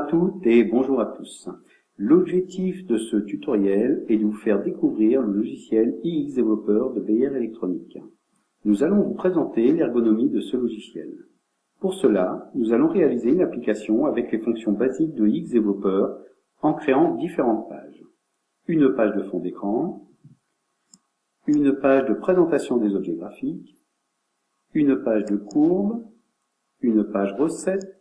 toutes et bonjour à tous. L'objectif de ce tutoriel est de vous faire découvrir le logiciel iX Developer de Beier Electronic. Nous allons vous présenter l'ergonomie de ce logiciel. Pour cela, nous allons réaliser une application avec les fonctions basiques de iX Developer en créant différentes pages. Une page de fond d'écran, une page de présentation des objets graphiques, une page de courbe, une page recette,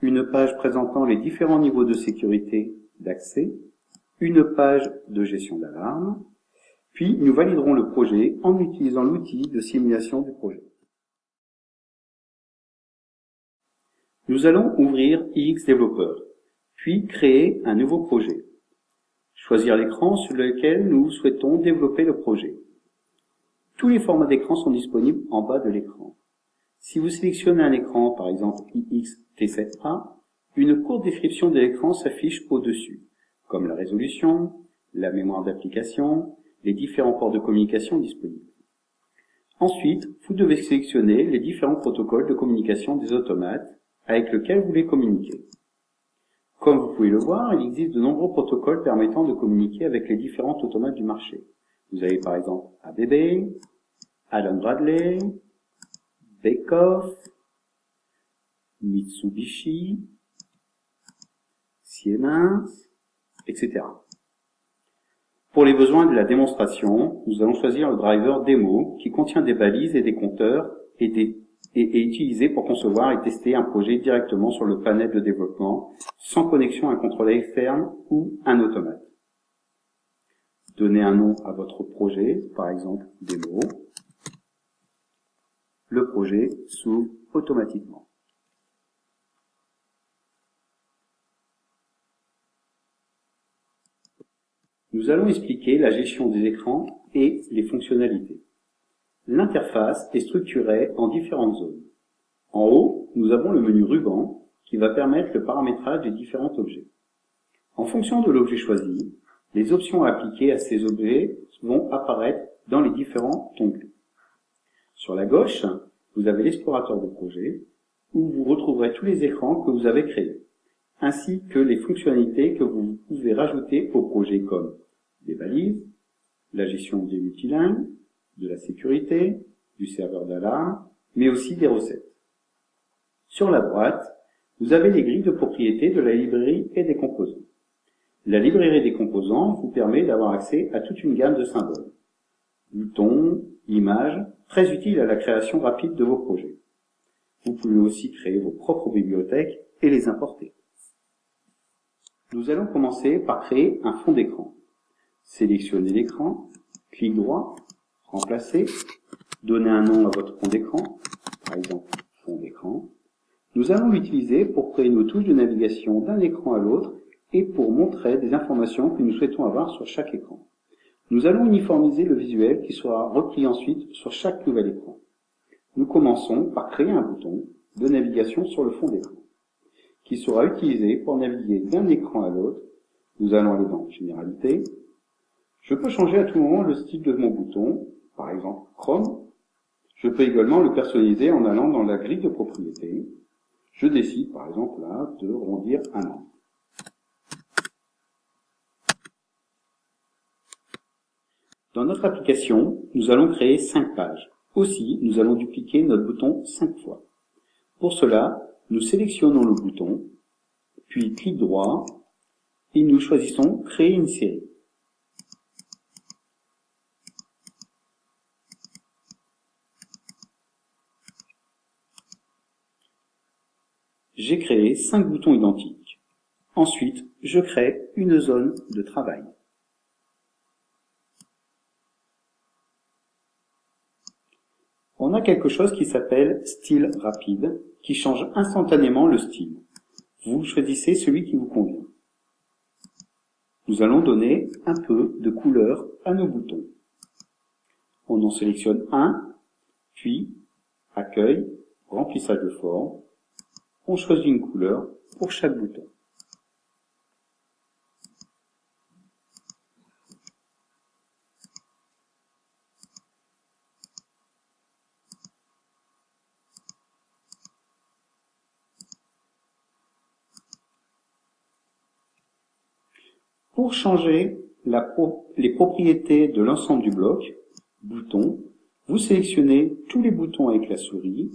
une page présentant les différents niveaux de sécurité d'accès, une page de gestion d'alarme, puis nous validerons le projet en utilisant l'outil de simulation du projet. Nous allons ouvrir iX Developer, puis créer un nouveau projet. Choisir l'écran sur lequel nous souhaitons développer le projet. Tous les formats d'écran sont disponibles en bas de l'écran. Si vous sélectionnez un écran, par exemple iX T7A, une courte description de l'écran s'affiche au-dessus, comme la résolution, la mémoire d'application, les différents ports de communication disponibles. Ensuite, vous devez sélectionner les différents protocoles de communication des automates avec lesquels vous voulez communiquer. Comme vous pouvez le voir, il existe de nombreux protocoles permettant de communiquer avec les différents automates du marché. Vous avez par exemple ABB, Allen Bradley, Beckhoff, Mitsubishi, Siemens, etc. Pour les besoins de la démonstration, nous allons choisir le driver démo qui contient des balises et des compteurs et utilisé pour concevoir et tester un projet directement sur le panel de développement sans connexion à un contrôleur externe ou un automate. Donnez un nom à votre projet, par exemple démo. Le projet s'ouvre automatiquement. Nous allons expliquer la gestion des écrans et les fonctionnalités. L'interface est structurée en différentes zones. En haut, nous avons le menu ruban qui va permettre le paramétrage des différents objets. En fonction de l'objet choisi, les options à appliquer à ces objets vont apparaître dans les différents onglets. Sur la gauche, vous avez l'explorateur de projet où vous retrouverez tous les écrans que vous avez créés, ainsi que les fonctionnalités que vous pouvez rajouter au projet comme des balises, la gestion des multilingues, de la sécurité, du serveur d'alarme, mais aussi des recettes. Sur la droite, vous avez les grilles de propriété de la librairie et des composants. La librairie des composants vous permet d'avoir accès à toute une gamme de symboles, boutons, images, très utiles à la création rapide de vos projets. Vous pouvez aussi créer vos propres bibliothèques et les importer. Nous allons commencer par créer un fond d'écran. Sélectionnez l'écran, clic droit, remplacer, donnez un nom à votre fond d'écran, par exemple fond d'écran. Nous allons l'utiliser pour créer nos touches de navigation d'un écran à l'autre et pour montrer des informations que nous souhaitons avoir sur chaque écran. Nous allons uniformiser le visuel qui sera repris ensuite sur chaque nouvel écran. Nous commençons par créer un bouton de navigation sur le fond d'écran, qui sera utilisé pour naviguer d'un écran à l'autre. Nous allons aller dans Généralité. Je peux changer à tout moment le style de mon bouton, par exemple Chrome. Je peux également le personnaliser en allant dans la grille de propriété. Je décide par exemple là de rondir un angle. Dans notre application, nous allons créer 5 pages. Aussi, nous allons dupliquer notre bouton 5 fois. Pour cela, nous sélectionnons le bouton, puis clic droit, et nous choisissons Créer une série. J'ai créé 5 boutons identiques. Ensuite, je crée une zone de travail. On a quelque chose qui s'appelle style rapide, qui change instantanément le style. Vous choisissez celui qui vous convient. Nous allons donner un peu de couleur à nos boutons. On en sélectionne un, puis accueil, remplissage de forme. On choisit une couleur pour chaque bouton. Pour changer les propriétés de l'ensemble du bloc, bouton, vous sélectionnez tous les boutons avec la souris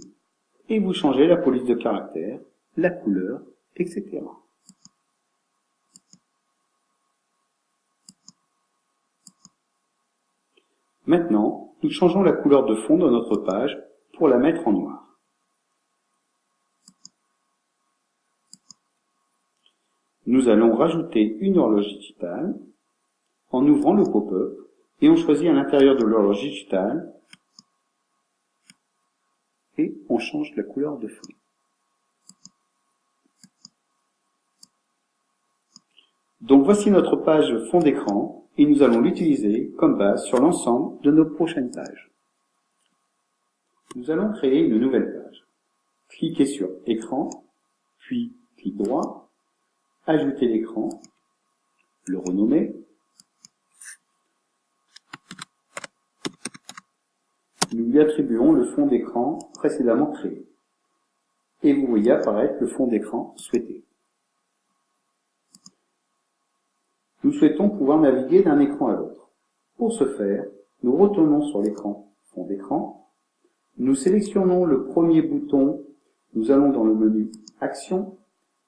et vous changez la police de caractère, la couleur, etc. Maintenant, nous changeons la couleur de fond de notre page pour la mettre en noir. Nous allons rajouter une horloge digitale en ouvrant le pop-up et on choisit à l'intérieur de l'horloge digitale et on change la couleur de fond. Donc voici notre page fond d'écran et nous allons l'utiliser comme base sur l'ensemble de nos prochaines pages. Nous allons créer une nouvelle page. Cliquez sur Écran, puis clic droit, Ajouter l'écran, le renommer. Nous lui attribuons le fond d'écran précédemment créé. Et vous voyez apparaître le fond d'écran souhaité. Nous souhaitons pouvoir naviguer d'un écran à l'autre. Pour ce faire, nous retournons sur l'écran fond d'écran. Nous sélectionnons le premier bouton. Nous allons dans le menu Action.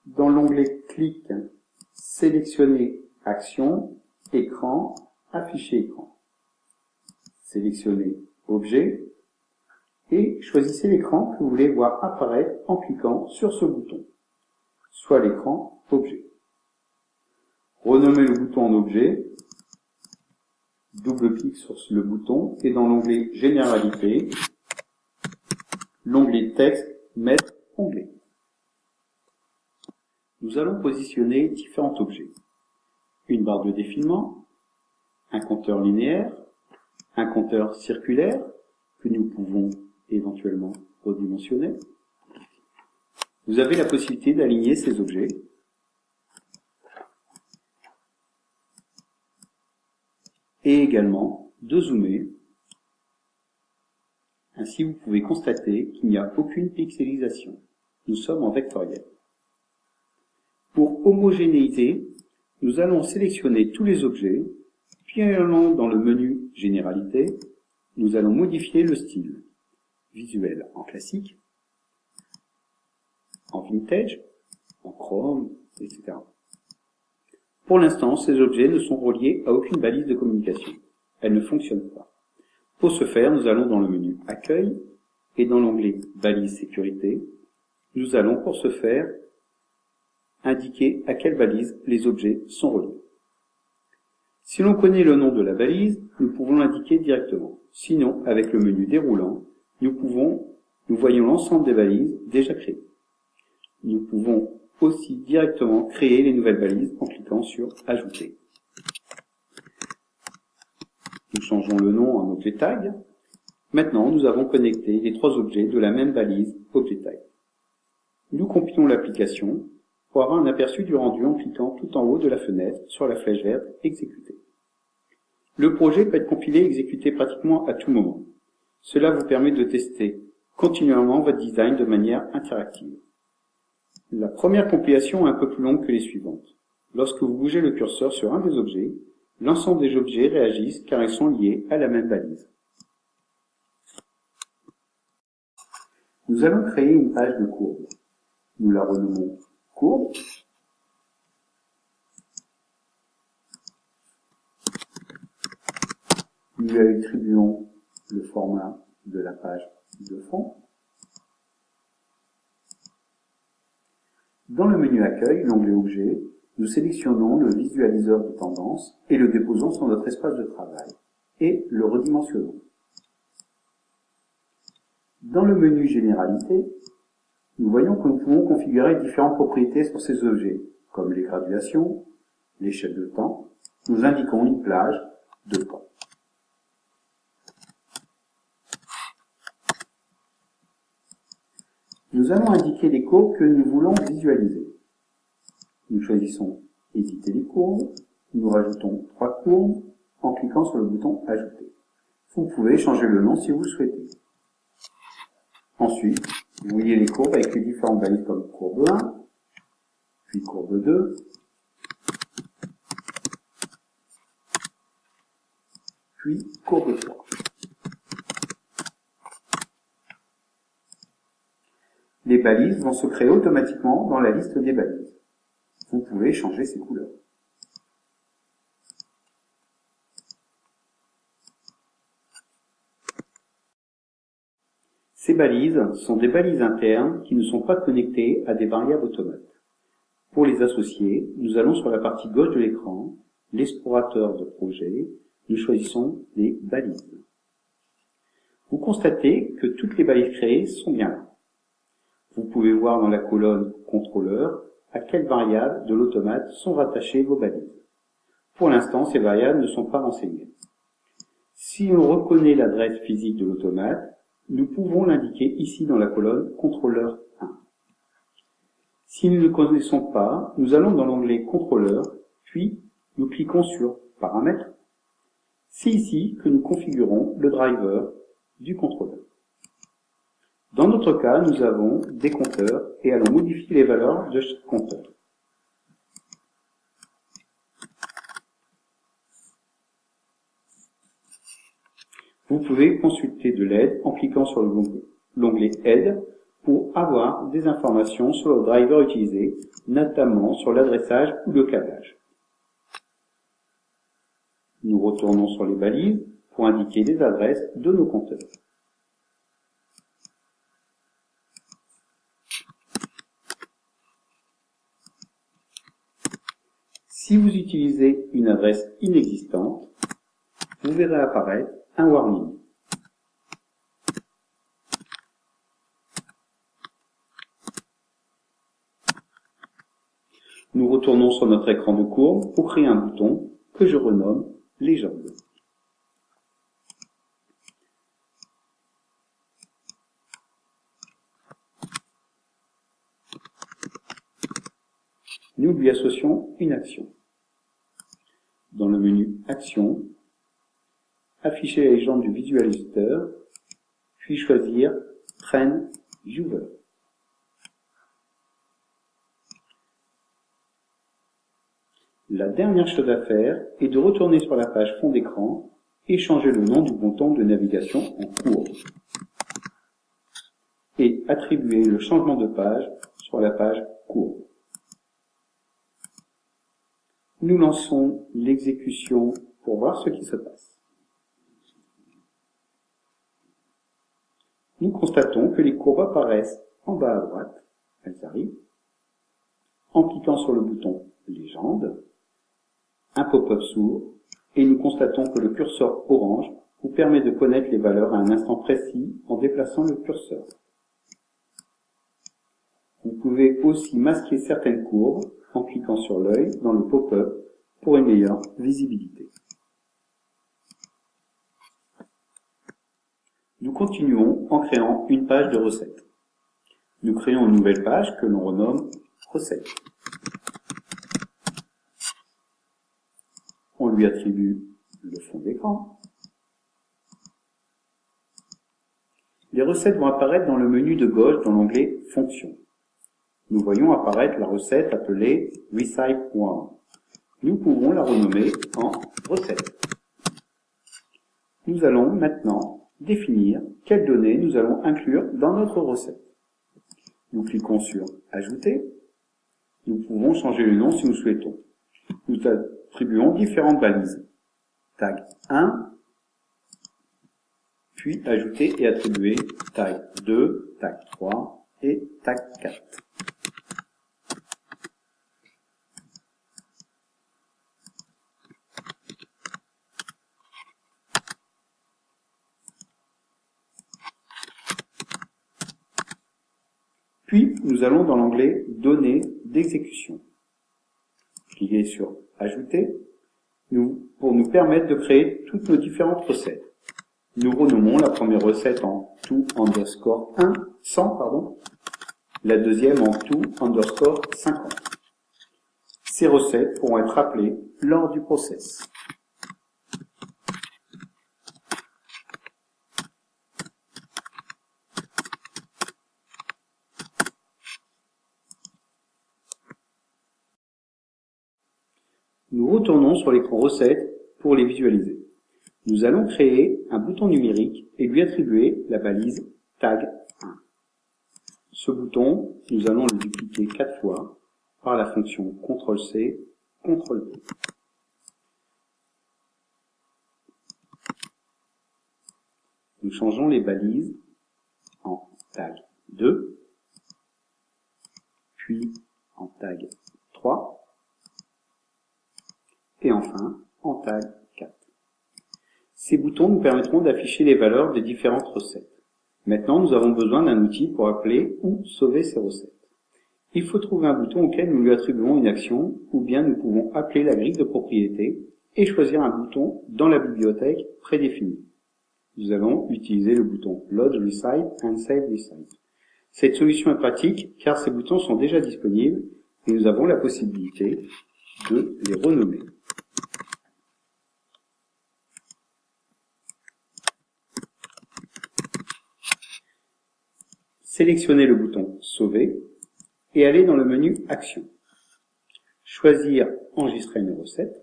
Dans l'onglet Clic, sélectionnez Action, Écran, Afficher écran. Sélectionnez Objet et choisissez l'écran que vous voulez voir apparaître en cliquant sur ce bouton, soit l'écran Objet. Renommez le bouton en Objet, double-clic sur le bouton et dans l'onglet Généralité, l'onglet Texte, Mettre onglet. Nous allons positionner différents objets. Une barre de défilement, un compteur linéaire, un compteur circulaire que nous pouvons éventuellement redimensionner. Vous avez la possibilité d'aligner ces objets. Et également de zoomer. Ainsi, vous pouvez constater qu'il n'y a aucune pixelisation. Nous sommes en vectoriel. Pour homogénéiser, nous allons sélectionner tous les objets, puis allons dans le menu Généralité, nous allons modifier le style visuel en classique, en vintage, en chrome, etc. Pour l'instant, ces objets ne sont reliés à aucune balise de communication. Elles ne fonctionnent pas. Pour ce faire, nous allons dans le menu Accueil et dans l'onglet Balise sécurité, nous allons pour ce faire indiquer à quelle balise les objets sont reliés. Si l'on connaît le nom de la balise, nous pouvons l'indiquer directement. Sinon, avec le menu déroulant, nous voyons l'ensemble des balises déjà créées. Nous pouvons aussi directement créer les nouvelles balises en cliquant sur Ajouter. Nous changeons le nom en objet tag. Maintenant, nous avons connecté les trois objets de la même balise objet tag. Nous compilons l'application pour avoir un aperçu du rendu en cliquant tout en haut de la fenêtre sur la flèche verte Exécuter. Le projet peut être compilé et exécuté pratiquement à tout moment. Cela vous permet de tester continuellement votre design de manière interactive. La première compilation est un peu plus longue que les suivantes. Lorsque vous bougez le curseur sur un des objets, l'ensemble des objets réagissent car ils sont liés à la même balise. Nous allons créer une page de courbe. Nous la renommons courbe. Nous lui attribuons le format de la page de fond. Dans le menu Accueil, l'onglet Objet, nous sélectionnons le visualiseur de tendance et le déposons sur notre espace de travail et le redimensionnons. Dans le menu Généralité, nous voyons que nous pouvons configurer différentes propriétés sur ces objets, comme les graduations, l'échelle de temps. Nous indiquons une plage de temps. Nous allons indiquer les courbes que nous voulons visualiser. Nous choisissons Éditer les courbes, nous rajoutons 3 courbes en cliquant sur le bouton Ajouter. Vous pouvez changer le nom si vous le souhaitez. Ensuite, vous voyez les courbes avec les différentes balises comme courbe 1, puis courbe 2, puis courbe 3. Les balises vont se créer automatiquement dans la liste des balises. Vous pouvez changer ces couleurs. Ces balises sont des balises internes qui ne sont pas connectées à des variables automates. Pour les associer, nous allons sur la partie gauche de l'écran, l'explorateur de projet, nous choisissons les balises. Vous constatez que toutes les balises créées sont bien là. Vous pouvez voir dans la colonne contrôleur à quelles variables de l'automate sont rattachées vos balises. Pour l'instant, ces variables ne sont pas renseignées. Si on reconnaît l'adresse physique de l'automate, nous pouvons l'indiquer ici dans la colonne contrôleur 1. Si nous ne connaissons pas, nous allons dans l'onglet contrôleur, puis nous cliquons sur paramètres. C'est ici que nous configurons le driver du contrôleur. Dans notre cas, nous avons des compteurs et allons modifier les valeurs de chaque compteur. Vous pouvez consulter de l'aide en cliquant sur l'onglet Aide pour avoir des informations sur le driver utilisé, notamment sur l'adressage ou le câblage. Nous retournons sur les balises pour indiquer les adresses de nos compteurs. Si vous utilisez une adresse inexistante, vous verrez apparaître un warning. Nous retournons sur notre écran de courbe pour créer un bouton que je renomme Légende. Nous lui associons une action. Dans le menu Action, afficher la légende du visualisateur, puis choisir Train Viewer. La dernière chose à faire est de retourner sur la page fond d'écran et changer le nom du bouton de navigation en courbe. Et attribuer le changement de page sur la page courbe. Nous lançons l'exécution pour voir ce qui se passe. Nous constatons que les courbes apparaissent en bas à droite, elles arrivent, en cliquant sur le bouton Légende, un pop-up s'ouvre, et nous constatons que le curseur orange vous permet de connaître les valeurs à un instant précis en déplaçant le curseur. Vous pouvez aussi masquer certaines courbes en cliquant sur l'œil dans le pop-up pour une meilleure visibilité. Nous continuons en créant une page de recettes. Nous créons une nouvelle page que l'on renomme Recettes. On lui attribue le fond d'écran. Les recettes vont apparaître dans le menu de gauche dans l'onglet Fonctions. Nous voyons apparaître la recette appelée Recipe 1. Nous pouvons la renommer en recette. Nous allons maintenant définir quelles données nous allons inclure dans notre recette. Nous cliquons sur Ajouter. Nous pouvons changer le nom si nous souhaitons. Nous attribuons différentes balises. Tag 1, puis ajouter et attribuer tag 2, tag 3 et tag 4. Puis, nous allons dans l'onglet Données d'exécution. Cliquez sur Ajouter pour nous permettre de créer toutes nos différentes recettes. Nous renommons la première recette en to_100, la deuxième en to_50. Ces recettes pourront être appelées lors du process. Nous retournons sur l'écran recettes pour les visualiser. Nous allons créer un bouton numérique et lui attribuer la balise tag 1. Ce bouton, nous allons le dupliquer 4 fois par la fonction CTRL-C, CTRL-V. Nous changeons les balises en tag 2, puis en tag 3, et enfin en tag 4. Ces boutons nous permettront d'afficher les valeurs des différentes recettes. Maintenant, nous avons besoin d'un outil pour appeler ou sauver ces recettes. Il faut trouver un bouton auquel nous lui attribuons une action, ou bien nous pouvons appeler la grille de propriété et choisir un bouton dans la bibliothèque prédéfinie. Nous allons utiliser le bouton Load Recite and Save Recite. Cette solution est pratique car ces boutons sont déjà disponibles et nous avons la possibilité de les renommer. Sélectionnez le bouton Sauver et allez dans le menu Action. Choisir Enregistrer une recette.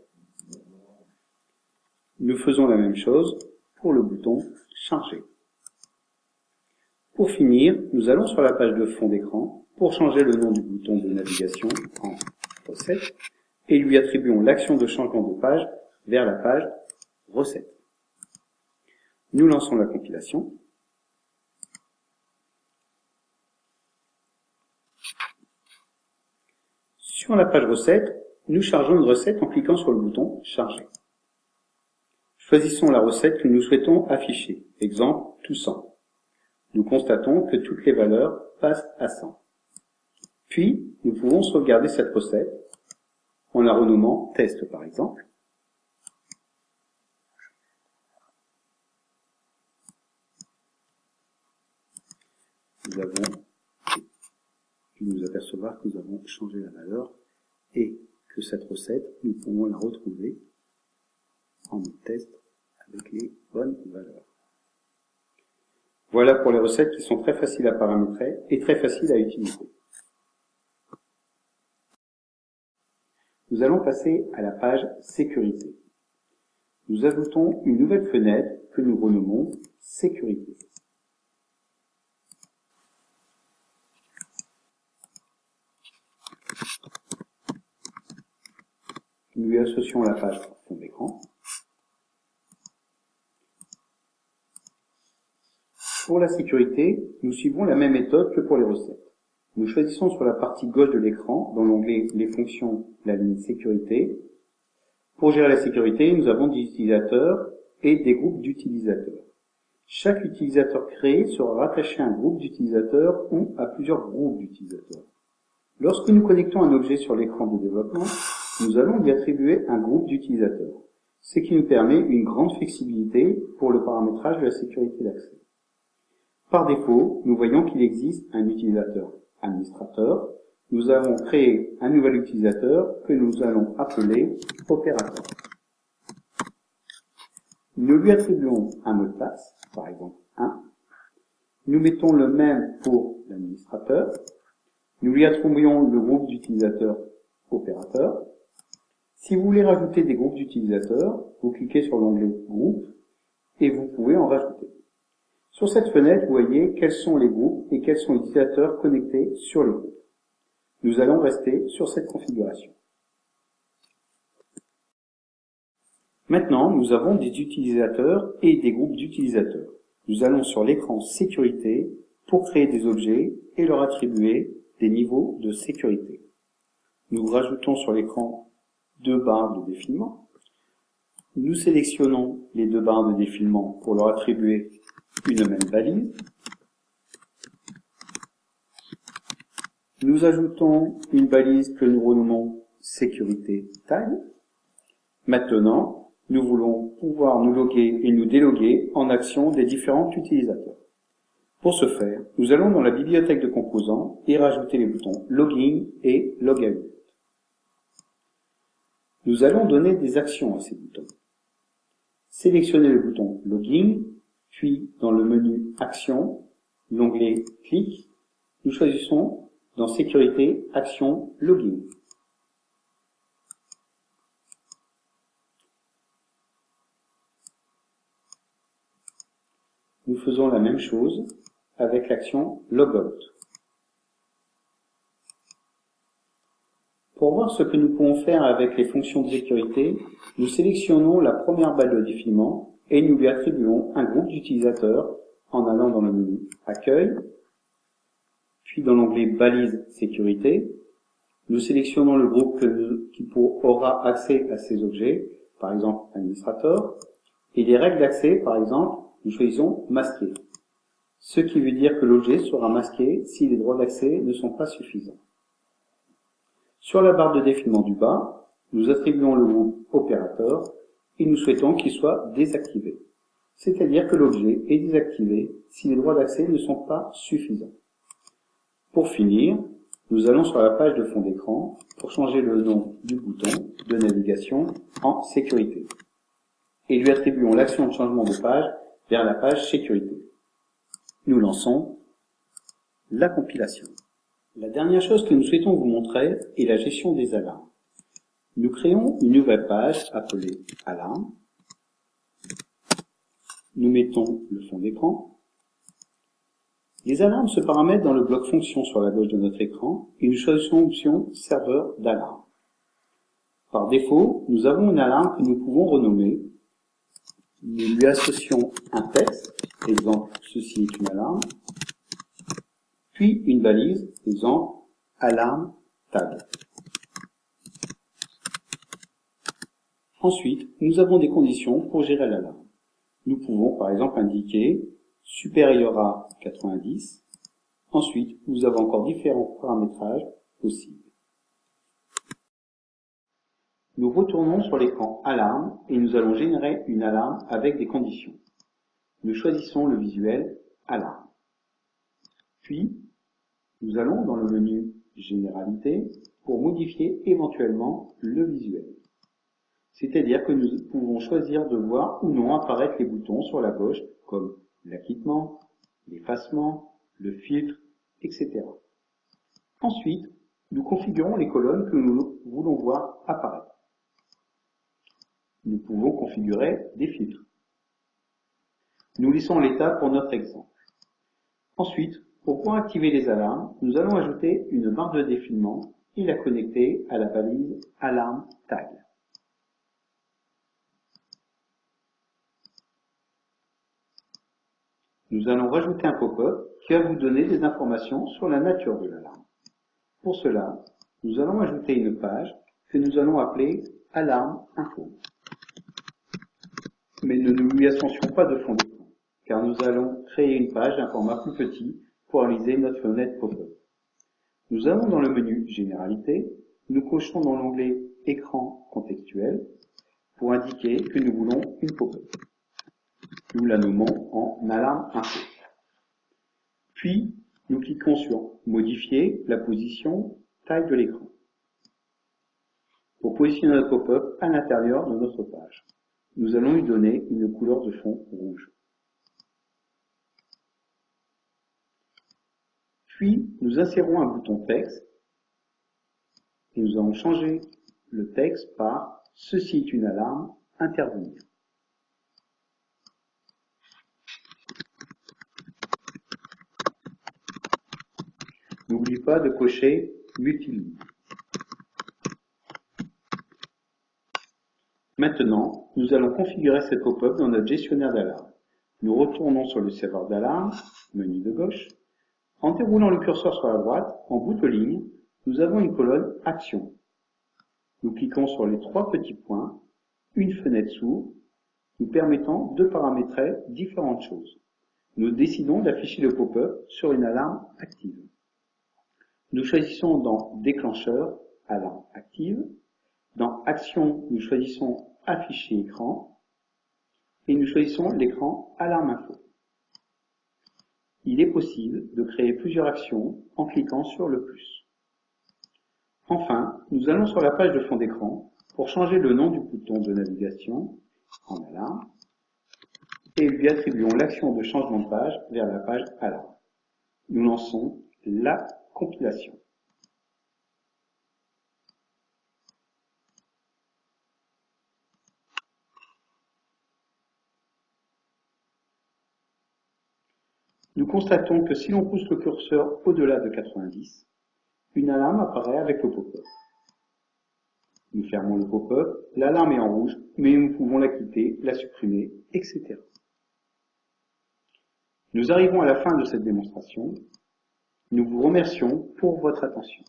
Nous faisons la même chose pour le bouton Charger. Pour finir, nous allons sur la page de fond d'écran pour changer le nom du bouton de navigation en Recette et lui attribuons l'action de changement de page vers la page Recette. Nous lançons la compilation. Sur la page recette, nous chargeons une recette en cliquant sur le bouton Charger. Choisissons la recette que nous souhaitons afficher. Exemple, tout 100. Nous constatons que toutes les valeurs passent à 100. Puis, nous pouvons sauvegarder cette recette en la renommant test par exemple. Nous avons pu nous apercevoir que nous avons changé la valeur et que cette recette, nous pouvons la retrouver en mode test avec les bonnes valeurs. Voilà pour les recettes qui sont très faciles à paramétrer et très faciles à utiliser. Nous allons passer à la page Sécurité. Nous ajoutons une nouvelle fenêtre que nous renommons Sécurité. Nous lui associons la page fond d'écran. Pour la sécurité, nous suivons la même méthode que pour les recettes. Nous choisissons sur la partie gauche de l'écran, dans l'onglet Les fonctions, la ligne Sécurité. Pour gérer la sécurité, nous avons des utilisateurs et des groupes d'utilisateurs. Chaque utilisateur créé sera rattaché à un groupe d'utilisateurs ou à plusieurs groupes d'utilisateurs. Lorsque nous connectons un objet sur l'écran de développement, nous allons lui attribuer un groupe d'utilisateurs, ce qui nous permet une grande flexibilité pour le paramétrage de la sécurité d'accès. Par défaut, nous voyons qu'il existe un utilisateur administrateur. Nous avons créé un nouvel utilisateur que nous allons appeler opérateur. Nous lui attribuons un mot de passe, par exemple 1. Nous mettons le même pour l'administrateur. Nous lui attribuons le groupe d'utilisateurs opérateur. Si vous voulez rajouter des groupes d'utilisateurs, vous cliquez sur l'onglet Groupe et vous pouvez en rajouter. Sur cette fenêtre, vous voyez quels sont les groupes et quels sont les utilisateurs connectés sur les groupes. Nous allons rester sur cette configuration. Maintenant, nous avons des utilisateurs et des groupes d'utilisateurs. Nous allons sur l'écran Sécurité pour créer des objets et leur attribuer des niveaux de sécurité. Nous rajoutons sur l'écran 2 barres de défilement. Nous sélectionnons les 2 barres de défilement pour leur attribuer une même balise. Nous ajoutons une balise que nous renommons sécurité tag. Maintenant, nous voulons pouvoir nous loguer et nous déloguer en action des différents utilisateurs. Pour ce faire, nous allons dans la bibliothèque de composants et rajouter les boutons Login et Logout. Nous allons donner des actions à ces boutons. Sélectionnez le bouton Login, puis dans le menu Action, l'onglet Clic, nous choisissons dans Sécurité, Action, Login. nous faisons la même chose avec l'action logout. Pour voir ce que nous pouvons faire avec les fonctions de sécurité, nous sélectionnons la première balle de défilement et nous lui attribuons un groupe d'utilisateurs en allant dans le menu Accueil, puis dans l'onglet Balise sécurité. Nous sélectionnons le groupe qui aura accès à ces objets, par exemple administrateur, et les règles d'accès, par exemple, nous choisissons masquer, ce qui veut dire que l'objet sera masqué si les droits d'accès ne sont pas suffisants. Sur la barre de défilement du bas, nous attribuons le groupe opérateur et nous souhaitons qu'il soit désactivé, c'est-à-dire que l'objet est désactivé si les droits d'accès ne sont pas suffisants. Pour finir, nous allons sur la page de fond d'écran pour changer le nom du bouton de navigation en sécurité et lui attribuons l'action de changement de page vers la page sécurité. Nous lançons la compilation. La dernière chose que nous souhaitons vous montrer est la gestion des alarmes. Nous créons une nouvelle page appelée Alarme. Nous mettons le fond d'écran. Les alarmes se paramètrent dans le bloc Fonctions sur la gauche de notre écran et nous choisissons l'option Serveur d'alarme. Par défaut, nous avons une alarme que nous pouvons renommer. Nous lui associons un texte, exemple, ceci est une alarme, puis une balise, exemple, alarme tag. Ensuite, nous avons des conditions pour gérer l'alarme. Nous pouvons par exemple indiquer supérieur à 90. Ensuite, nous avons encore différents paramétrages possibles. Nous retournons sur l'écran alarme et nous allons générer une alarme avec des conditions. Nous choisissons le visuel alarme. Puis, nous allons dans le menu Généralité pour modifier éventuellement le visuel. C'est-à-dire que nous pouvons choisir de voir ou non apparaître les boutons sur la gauche comme l'acquittement, l'effacement, le filtre, etc. Ensuite, nous configurons les colonnes que nous voulons voir apparaître. Nous pouvons configurer des filtres. Nous laissons l'état pour notre exemple. Ensuite, pour pouvoir activer les alarmes, nous allons ajouter une barre de défilement et la connecter à la balise alarme tag. Nous allons rajouter un pop-up qui va vous donner des informations sur la nature de l'alarme. Pour cela, nous allons ajouter une page que nous allons appeler alarme info. Mais ne nous lui associons pas de fond d'écran, car nous allons créer une page d'un format plus petit pour réaliser notre fenêtre pop-up. Nous allons dans le menu Généralité, nous cochons dans l'onglet Écran contextuel pour indiquer que nous voulons une pop-up. Nous la nommons en alarme info. Puis, nous cliquons sur Modifier la position, taille de l'écran pour positionner notre pop-up à l'intérieur de notre page. Nous allons lui donner une couleur de fond rouge. Puis, nous insérons un bouton texte et nous allons changer le texte par « Ceci est une alarme, intervenir ». N'oublie pas de cocher multiligne. Maintenant, nous allons configurer cette pop-up dans notre gestionnaire d'alarme. Nous retournons sur le serveur d'alarme, menu de gauche. En déroulant le curseur sur la droite, en bout de ligne, nous avons une colonne Action. Nous cliquons sur les trois petits points, une fenêtre s'ouvre, nous permettant de paramétrer différentes choses. Nous décidons d'afficher le pop-up sur une alarme active. Nous choisissons dans Déclencheur, alarme active. Dans Action, nous choisissons Afficher écran. Et nous choisissons l'écran Alarme info. Il est possible de créer plusieurs actions en cliquant sur le plus. Enfin, nous allons sur la page de fond d'écran pour changer le nom du bouton de navigation en alarme et lui attribuons l'action de changement de page vers la page alarme. Nous lançons la compilation. Nous constatons que si l'on pousse le curseur au-delà de 90, une alarme apparaît avec le pop-up. Nous fermons le pop-up, l'alarme est en rouge, mais nous pouvons la quitter, la supprimer, etc. Nous arrivons à la fin de cette démonstration. Nous vous remercions pour votre attention.